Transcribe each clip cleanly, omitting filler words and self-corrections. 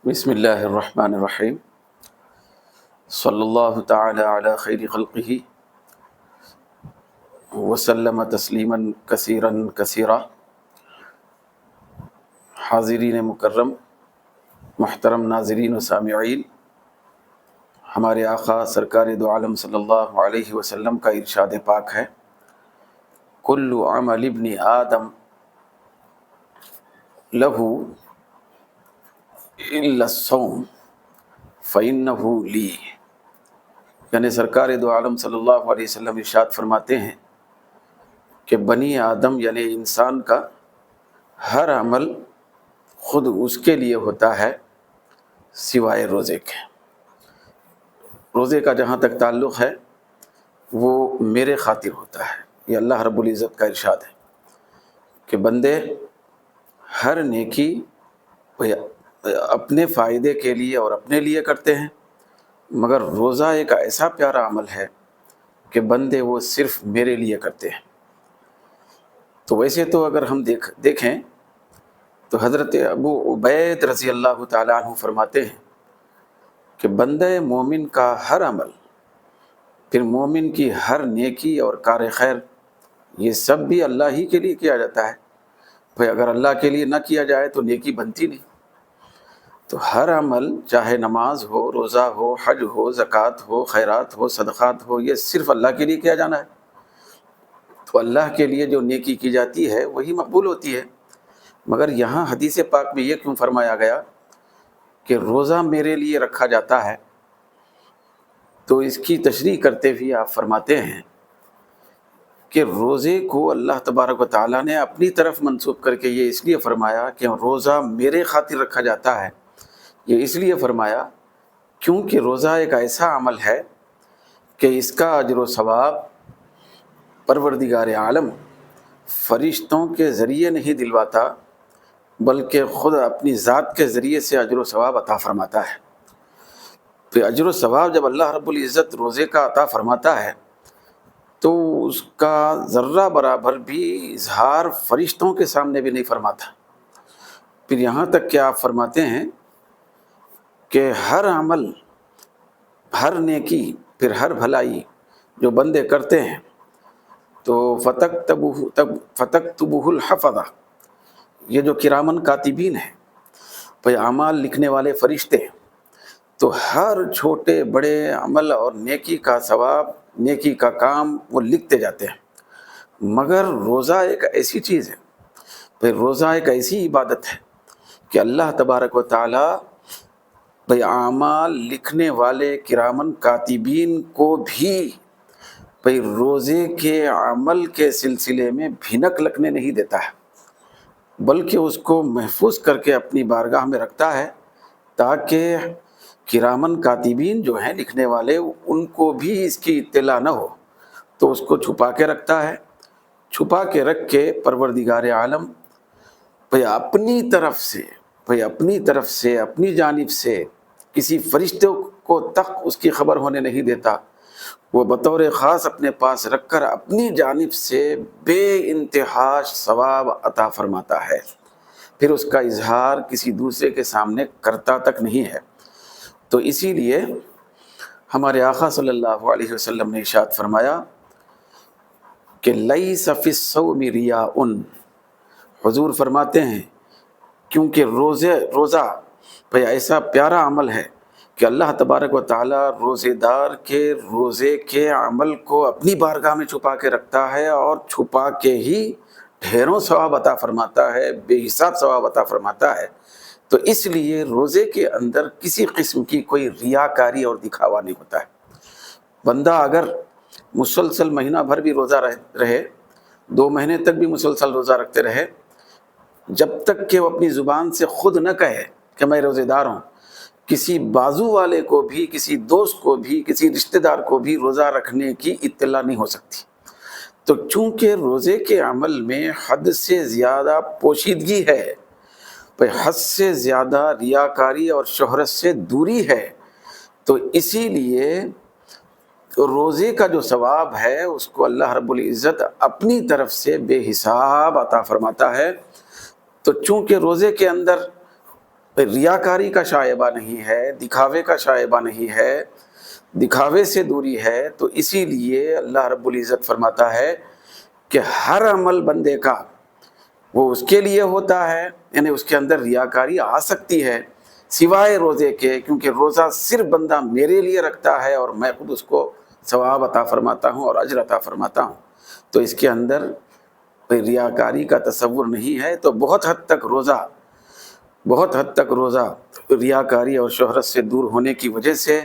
بسم اللہ الرحمن الرحیم صلی اللہ تعالی علی خیر خلقہ وسلم تسلیما کثیرا کثیرا۔ حاضرین مکرم، محترم ناظرین و سامعین، ہمارے آقا سرکار دو عالم صلی اللہ علیہ وسلم کا ارشاد پاک ہے، کل عمل ابن آدم لہ الا الصوم فإنہ لی۔ یعنی سرکار دو عالم صلی اللہ علیہ وسلم ارشاد فرماتے ہیں کہ بنی آدم یعنی انسان کا ہر عمل خود اس کے لیے ہوتا ہے سوائے روزے کے۔ روزے کا جہاں تک تعلق ہے وہ میرے خاطر ہوتا ہے، یہ اللہ رب العزت کا ارشاد ہے کہ بندے ہر نیکی اپنے فائدے کے لیے اور اپنے لیے کرتے ہیں، مگر روزہ ایک ایسا پیارا عمل ہے کہ بندے وہ صرف میرے لیے کرتے ہیں۔ تو ویسے تو اگر ہم دیکھیں تو حضرت ابو عبید رضی اللہ تعالیٰ عنہ فرماتے ہیں کہ بندہ مومن کا ہر عمل، پھر مومن کی ہر نیکی اور کار خیر، یہ سب بھی اللہ ہی کے لیے کیا جاتا ہے۔ بھئی اگر اللہ کے لیے نہ کیا جائے تو نیکی بنتی نہیں۔ تو ہر عمل، چاہے نماز ہو، روزہ ہو، حج ہو، زکوٰۃ ہو، خیرات ہو، صدقات ہو، یہ صرف اللہ کے لیے کیا جانا ہے۔ تو اللہ کے لیے جو نیکی کی جاتی ہے وہی مقبول ہوتی ہے۔ مگر یہاں حدیث پاک میں یہ کیوں فرمایا گیا کہ روزہ میرے لیے رکھا جاتا ہے؟ تو اس کی تشریح کرتے ہوئے آپ فرماتے ہیں کہ روزے کو اللہ تبارک و تعالیٰ نے اپنی طرف منسوب کر کے یہ اس لیے فرمایا کہ روزہ میرے خاطر رکھا جاتا ہے۔ یہ اس لیے فرمایا کیونکہ روزہ ایک ایسا عمل ہے کہ اس کا اجر و ثواب پروردگار عالم فرشتوں کے ذریعے نہیں دلواتا، بلکہ خود اپنی ذات کے ذریعے سے اجر و ثواب عطا فرماتا ہے۔ تو اجر و ثواب جب اللہ رب العزت روزے کا عطا فرماتا ہے تو اس کا ذرہ برابر بھی اظہار فرشتوں کے سامنے بھی نہیں فرماتا۔ پھر یہاں تک کہ آپ فرماتے ہیں کہ ہر عمل، ہر نیکی، پھر ہر بھلائی جو بندے کرتے ہیں تو فتکتبہ الحفظہ، یہ جو کرامن کاتبین ہیں، بھئی اعمال لکھنے والے فرشتے، تو ہر چھوٹے بڑے عمل اور نیکی کا ثواب، نیکی کا کام وہ لکھتے جاتے ہیں۔ مگر روزہ ایک ایسی چیز ہے، بھئی روزہ ایک ایسی عبادت ہے کہ اللہ تبارک و تعالیٰ بھئی اعمال لکھنے والے کرامن کاتبین کو بھی بھئی روزے کے عمل کے سلسلے میں بھنک لگنے نہیں دیتا ہے، بلکہ اس کو محفوظ کر کے اپنی بارگاہ میں رکھتا ہے تاکہ کرامن کاتبین جو ہیں لکھنے والے، ان کو بھی اس کی اطلاع نہ ہو، تو اس کو چھپا کے رکھتا ہے۔ چھپا کے رکھ کے پروردگار عالم بھئی اپنی طرف سے اپنی جانب سے کسی فرشتے کو تک اس کی خبر ہونے نہیں دیتا، وہ بطور خاص اپنے پاس رکھ کر اپنی جانب سے بے انتہا ثواب عطا فرماتا ہے، پھر اس کا اظہار کسی دوسرے کے سامنے کرتا تک نہیں ہے۔ تو اسی لیے ہمارے آقا صلی اللہ علیہ وسلم نے ارشاد فرمایا کہ لیس فی الصوم ریاء، حضور فرماتے ہیں کیونکہ روزہ بھئی ایسا پیارا عمل ہے کہ اللہ تبارک و تعالیٰ روزے دار کے روزے کے عمل کو اپنی بارگاہ میں چھپا کے رکھتا ہے، اور چھپا کے ہی ڈھیروں ثواب عطا فرماتا ہے، بے حساب ثواب عطا فرماتا ہے۔ تو اس لیے روزے کے اندر کسی قسم کی کوئی ریاکاری اور دکھاوا نہیں ہوتا ہے۔ بندہ اگر مسلسل مہینہ بھر بھی روزہ رہے، 2 مہینے تک بھی مسلسل روزہ رکھتے رہے، جب تک کہ وہ اپنی زبان سے خود نہ کہے کہ میں روزے دار ہوں، کسی بازو والے کو بھی، کسی دوست کو بھی، کسی رشتہ دار کو بھی روزہ رکھنے کی اطلاع نہیں ہو سکتی۔ تو چونکہ روزے کے عمل میں حد سے زیادہ پوشیدگی ہے، حد سے زیادہ ریاکاری اور شہرت سے دوری ہے، تو اسی لیے روزے کا جو ثواب ہے اس کو اللہ رب العزت اپنی طرف سے بے حساب عطا فرماتا ہے۔ تو چونکہ روزے کے اندر ریاکاری کا شائبہ نہیں ہے، دکھاوے کا شائبہ نہیں ہے، دکھاوے سے دوری ہے۔ تو اسی لیے اللہ رب العزت فرماتا ہے کہ ہر عمل بندے کا وہ اس کے لیے ہوتا ہے، یعنی اس کے اندر ریاکاری آ سکتی ہے سوائے روزے کے، کیونکہ روزہ صرف بندہ میرے لیے رکھتا ہے اور میں خود اس کو ثواب عطا فرماتا ہوں اور اجر عطا فرماتا ہوں، تو اس کے اندر کوئی ریاکاری کا تصور نہیں ہے۔ تو بہت حد تک روزہ ریاکاری اور شہرت سے دور ہونے کی وجہ سے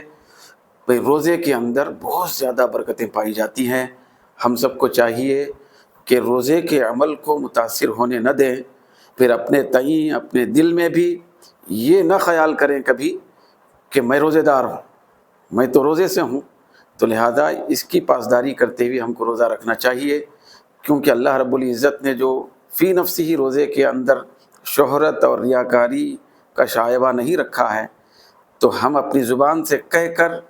روزے کے اندر بہت زیادہ برکتیں پائی جاتی ہیں۔ ہم سب کو چاہیے کہ روزے کے عمل کو متاثر ہونے نہ دیں، پھر اپنے تئیں اپنے دل میں بھی یہ نہ خیال کریں کبھی کہ میں روزے دار ہوں، میں تو روزے سے ہوں، تو لہذا اس کی پاسداری کرتے ہوئے ہم کو روزہ رکھنا چاہیے، کیونکہ اللہ رب العزت نے جو فی نفسی ہی روزے کے اندر شہرت اور ریاکاری کا شائبہ نہیں رکھا ہے، تو ہم اپنی زبان سے کہہ کر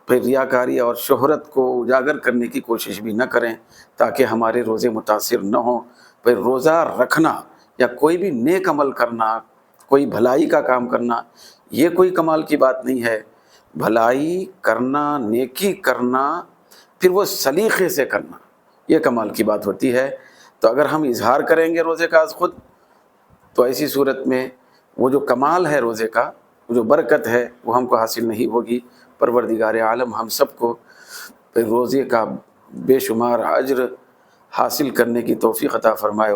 پھر ریاکاری اور شہرت کو اجاگر کرنے کی کوشش بھی نہ کریں تاکہ ہمارے روزے متاثر نہ ہوں۔ پھر روزہ رکھنا یا کوئی بھی نیک عمل کرنا، کوئی بھلائی کا کام کرنا، یہ کوئی کمال کی بات نہیں ہے۔ بھلائی کرنا، نیکی کرنا، پھر وہ سلیقے سے کرنا، یہ کمال کی بات ہوتی ہے۔ تو اگر ہم اظہار کریں گے روزے کا از خود، تو ایسی صورت میں وہ جو کمال ہے روزے کا، وہ جو برکت ہے، وہ ہم کو حاصل نہیں ہوگی۔ پروردگار عالم ہم سب کو روزے کا بے شمار اجر حاصل کرنے کی توفیق عطا فرمائے۔